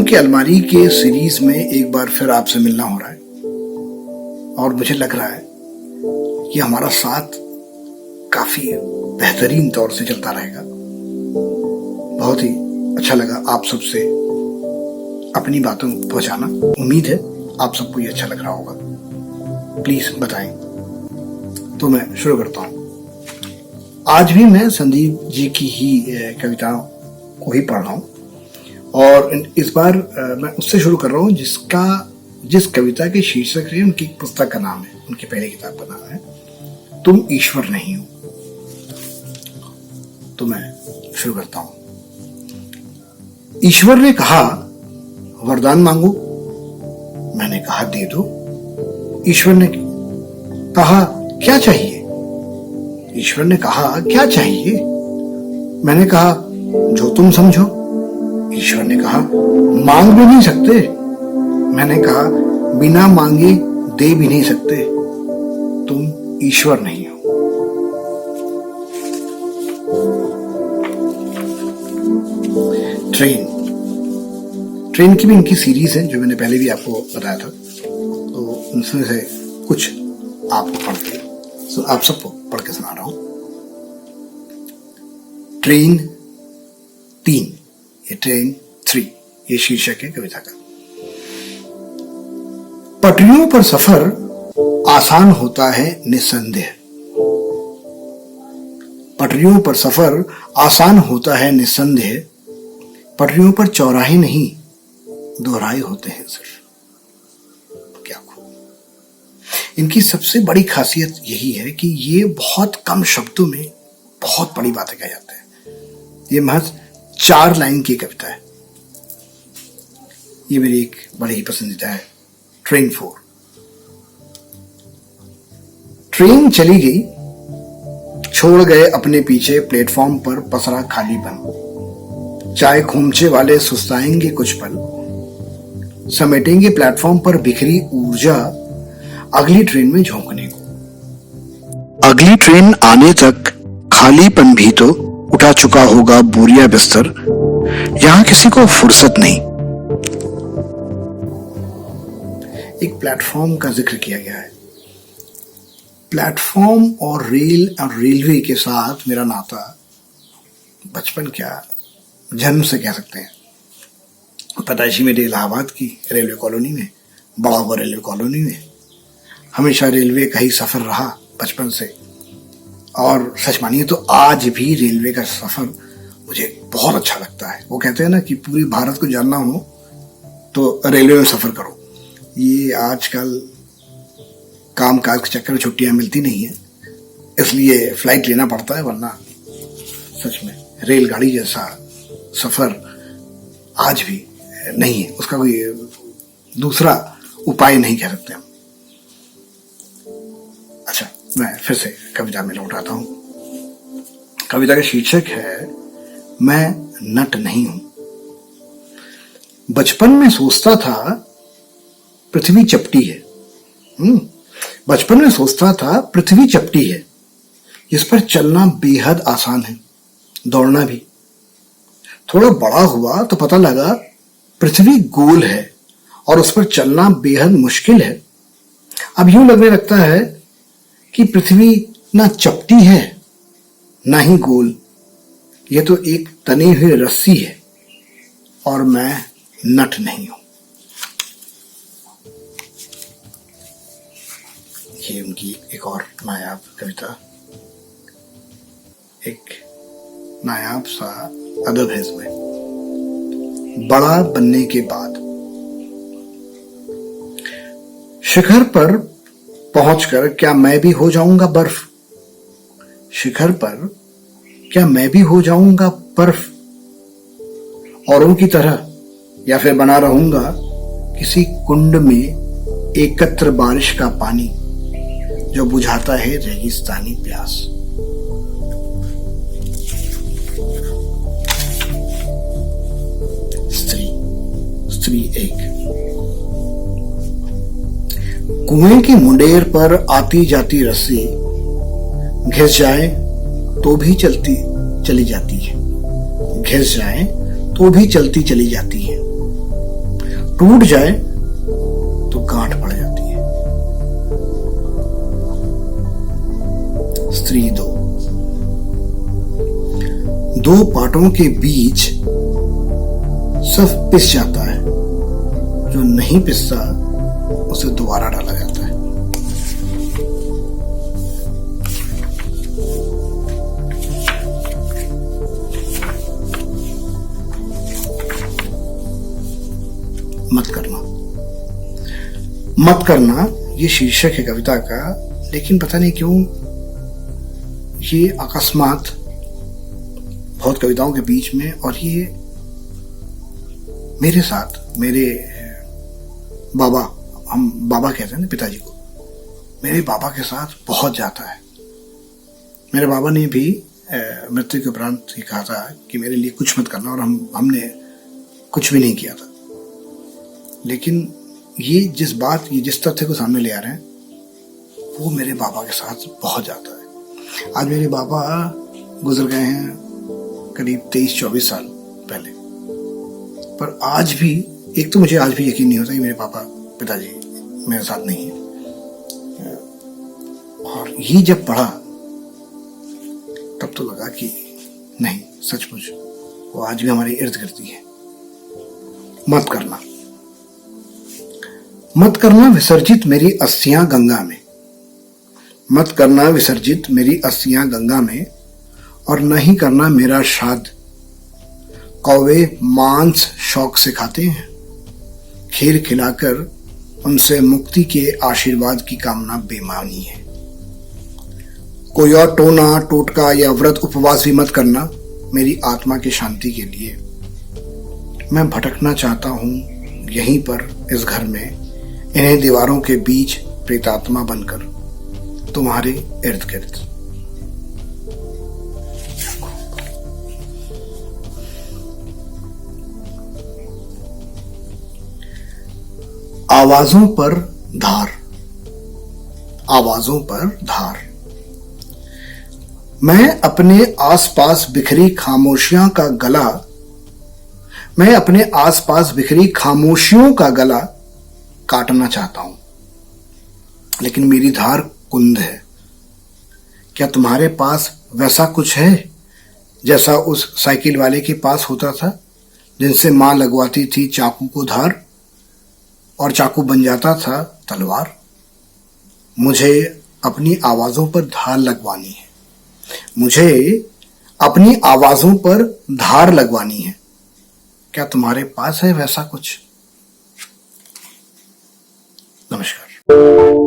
की अलमारी के सीरीज में एक बार फिर आपसे मिलना हो रहा है और मुझे लग रहा है कि हमारा साथ काफी बेहतरीन तौर से चलता रहेगा। बहुत ही अच्छा लगा आप सबसे अपनी बातों को पहुंचाना। उम्मीद है आप सबको ये अच्छा लग रहा होगा। प्लीज बताएं। तो मैं शुरू करता हूं। आज भी मैं संदीप जी की ही कविताओं को ही पढ़ रहा हूं और इस बार मैं उससे शुरू कर रहा हूं जिस कविता के शीर्षक है उनकी पुस्तक का नाम है, उनकी पहली किताब का नाम है तुम ईश्वर नहीं हो। तो मैं शुरू करता हूं। ईश्वर ने कहा वरदान मांगो, मैंने कहा दे दो। ईश्वर ने कहा क्या चाहिए? ईश्वर ने कहा क्या चाहिए? मैंने कहा जो तुम समझो। ईश्वर ने कहा मांग भी नहीं सकते। मैंने कहा बिना मांगे दे भी नहीं सकते। तुम ईश्वर नहीं हो। ट्रेन की भी इनकी सीरीज है जो मैंने पहले भी आपको बताया था, तो उनमें से कुछ आपको आप सबको पढ़ के सुना रहा हूं। ट्रेन 3, ये ट्रेन 3, ये शीर्षक है कविता का। पटरियों पर सफर आसान होता है निस्संदेह। पटरियों पर सफर आसान होता है निस्संदेह। पटरियों पर चौराहे नहीं दोहराए होते हैं सिर्फ। क्या खूब। इनकी सबसे बड़ी खासियत यही है कि ये बहुत कम शब्दों में बहुत बड़ी बातें कह जाते हैं। ये महज 4 लाइन की कविता है। ये मेरी एक बड़ी ही पसंदीदा है। ट्रेन 4। ट्रेन चली गई, छोड़ गए अपने पीछे प्लेटफॉर्म पर पसरा खालीपन। चाय खोमचे वाले सुस्ताएंगे कुछ पल, समेटेंगे प्लेटफॉर्म पर बिखरी ऊर्जा अगली ट्रेन में झोंकने को। अगली ट्रेन आने तक खालीपन भी तो उठा चुका होगा बोरिया बिस्तर। यहां किसी को फुर्सत नहीं। एक प्लेटफॉर्म का जिक्र किया गया है। प्लेटफॉर्म और रेलवे के साथ मेरा नाता बचपन क्या जन्म से कह सकते हैं। पैदाइशी मेरी इलाहाबाद की रेलवे कॉलोनी में, बड़ा हुआ रेलवे कॉलोनी में। हमेशा रेलवे का ही सफर रहा बचपन से, और सच मानिए तो आज भी रेलवे का सफर मुझे बहुत अच्छा लगता है। वो कहते हैं ना कि पूरे भारत को जानना हो तो रेलवे में सफर करो। ये आजकल काम काज के चक्कर में छुट्टियां मिलती नहीं है, इसलिए फ्लाइट लेना पड़ता है, वरना सच में रेलगाड़ी जैसा सफर आज भी नहीं है। उसका कोई दूसरा उपाय नहीं कह सकते हम। अच्छा, मैं फिर से कविता में लौट आता हूं। कविता का शीर्षक है मैं नट नहीं हूं। बचपन में सोचता था पृथ्वी चपटी है। बचपन में सोचता था पृथ्वी चपटी है, इस पर चलना बेहद आसान है, दौड़ना भी। थोड़ा बड़ा हुआ तो पता लगा पृथ्वी गोल है और उस पर चलना बेहद मुश्किल है। अब यूं लगने लगता है कि पृथ्वी ना चपटी है ना ही गोल, यह तो एक तनी हुई रस्सी है और मैं नट नहीं हूं। ये उनकी एक और नायाब कविता, एक नायाब सा अदब है इसमें। बड़ा बनने के बाद शिखर पर पहुंचकर क्या मैं भी हो जाऊंगा बर्फ? शिखर पर क्या मैं भी हो जाऊंगा बर्फ? औरों की तरह, या फिर बना रहूंगा किसी कुंड में एकत्र बारिश का पानी जो बुझाता है रेगिस्तानी प्यास। स्त्री 1। कुएं की मुंडेर पर आती जाती रस्सी घिस जाए तो भी चलती चली जाती है, घिस जाए तो भी चलती चली जाती है। टूट जाए तो गांठ पड़ जाती है। स्त्री दो पाटों के बीच सब पिस जाता है, जो नहीं पिसता उसे दोबारा डाला जाता है। मत करना ये शीर्षक है कविता का, लेकिन पता नहीं क्यों ये अकस्मात बहुत कविताओं के बीच में, और ये मेरे साथ, मेरे बाबा, हम बाबा कहते हैं ना पिताजी को, मेरे बाबा के साथ बहुत जाता है। मेरे बाबा ने भी मृत्यु के उपरांत ही कहा था कि मेरे लिए कुछ मत करना, और हमने कुछ भी नहीं किया था। लेकिन ये जिस तथ्य को सामने ले आ रहे हैं, वो मेरे बाबा के साथ बहुत जाता है। आज मेरे बाबा गुजर गए हैं करीब 23-24 साल पहले, पर आज भी, एक तो मुझे आज भी यकीन नहीं होता कि मेरे पिताजी मेरे साथ नहीं है। और ये जब पढ़ा तब तो लगा कि नहीं, सचमुच वो आज भी हमारे इर्द गिर्द है। मत करना विसर्जित मेरी अस्थियां गंगा में, मत करना विसर्जित मेरी अस्थियां गंगा में, और नहीं करना मेरा श्राद्ध। कौवे मांस शौक से खाते हैं, खीर खिलाकर उनसे मुक्ति के आशीर्वाद की कामना बेमानी है। कोई और टोना टोटका या व्रत उपवास भी मत करना मेरी आत्मा की शांति के लिए। मैं भटकना चाहता हूं यहीं पर, इस घर में, इन्हीं दीवारों के बीच प्रेतात्मा बनकर तुम्हारे इर्द गिर्द। आवाजों पर धार, आवाजों पर धार। मैं अपने आसपास बिखरी खामोशियों का गला, मैं अपने आसपास बिखरी खामोशियों का गला काटना चाहता हूं, लेकिन मेरी धार कुंद है। क्या तुम्हारे पास वैसा कुछ है जैसा उस साइकिल वाले के पास होता था, जिनसे मां लगवाती थी चाकू को धार, और चाकू बन जाता था तलवार? मुझे अपनी आवाजों पर धार लगवानी है, मुझे अपनी आवाजों पर धार लगवानी है। क्या तुम्हारे पास है वैसा कुछ? नमस्कार।